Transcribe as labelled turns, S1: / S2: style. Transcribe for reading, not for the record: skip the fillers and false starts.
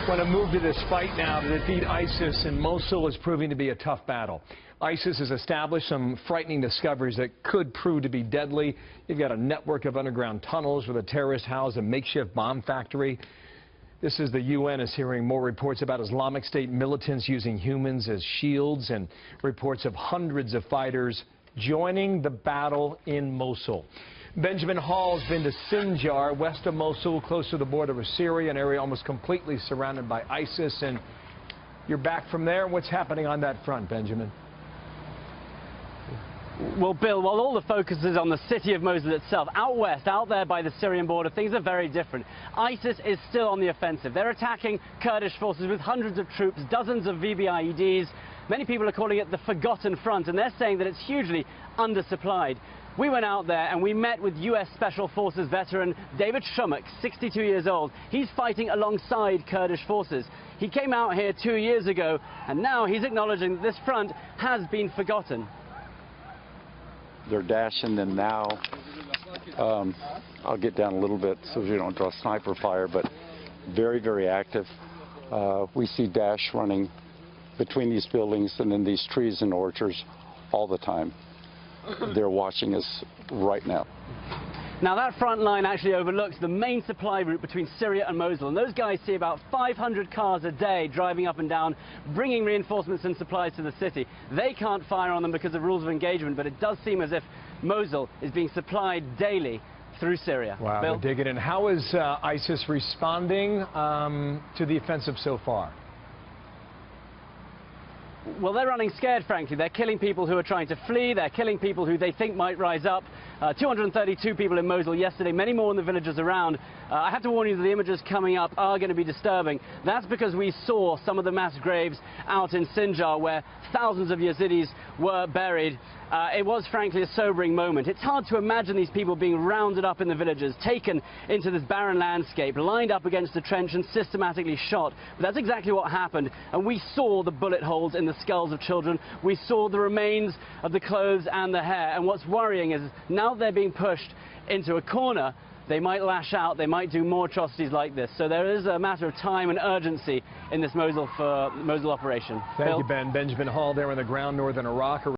S1: Want to move to this fight now to defeat ISIS in Mosul is proving to be a tough battle. ISIS has established some frightening discoveries that could prove to be deadly. You've got a network of underground tunnels where the terrorists house a makeshift bomb factory. This is the UN is hearing more reports about Islamic State militants using humans as shields and reports of hundreds of fighters joining the battle in Mosul. Benjamin Hall's been to Sinjar, west of Mosul, close to the border with Syria, an area almost completely surrounded by ISIS. And you're back from there. What's happening on that front, Benjamin?
S2: Well, Bill, while all the focus is on the city of Mosul itself, out west, out there by the Syrian border, things are very different. ISIS is still on the offensive. They're attacking Kurdish forces with hundreds of troops, dozens of VBIEDs. Many people are calling it the forgotten front, and they're saying that it's hugely undersupplied. We went out there and we met with U.S. Special Forces veteran David Shumack, 62 years old. He's fighting alongside Kurdish forces. He came out here 2 years ago, and now he's acknowledging that this front has been forgotten.
S3: They're dashing, and now I'll get down a little bit so you don't draw sniper fire, but very, very active. We see Daesh running between these buildings and in these trees and orchards all the time. They're watching us right now.
S2: Now that front line actually overlooks the main supply route between Syria and Mosul, and those guys see about 500 cars a day driving up and down, bringing reinforcements and supplies to the city. They can't fire on them because of rules of engagement, but it does seem as if Mosul is being supplied daily through Syria.
S1: Wow,
S2: Bill?
S1: they're digging in. How is ISIS responding to the offensive so far?
S2: Well, they're running scared, frankly. They're killing people who are trying to flee. They're killing people who they think might rise up. 232 people in Mosul yesterday, many more in the villages around. I have to warn you that the images coming up are going to be disturbing. That's because we saw some of the mass graves out in Sinjar where thousands of Yazidis were buried. It was, frankly, a sobering moment. It's hard to imagine these people being rounded up in the villages, taken into this barren landscape, lined up against a trench and systematically shot. But that's exactly what happened. And we saw the bullet holes in the skulls of children. We saw the remains of the clothes and the hair. And what's worrying is now they're being pushed into a corner, they might lash out, they might do more atrocities like this. So there is a matter of time and urgency in this Mosul operation.
S1: Thank you, Ben. Benjamin Hall there on the ground, northern Iraq.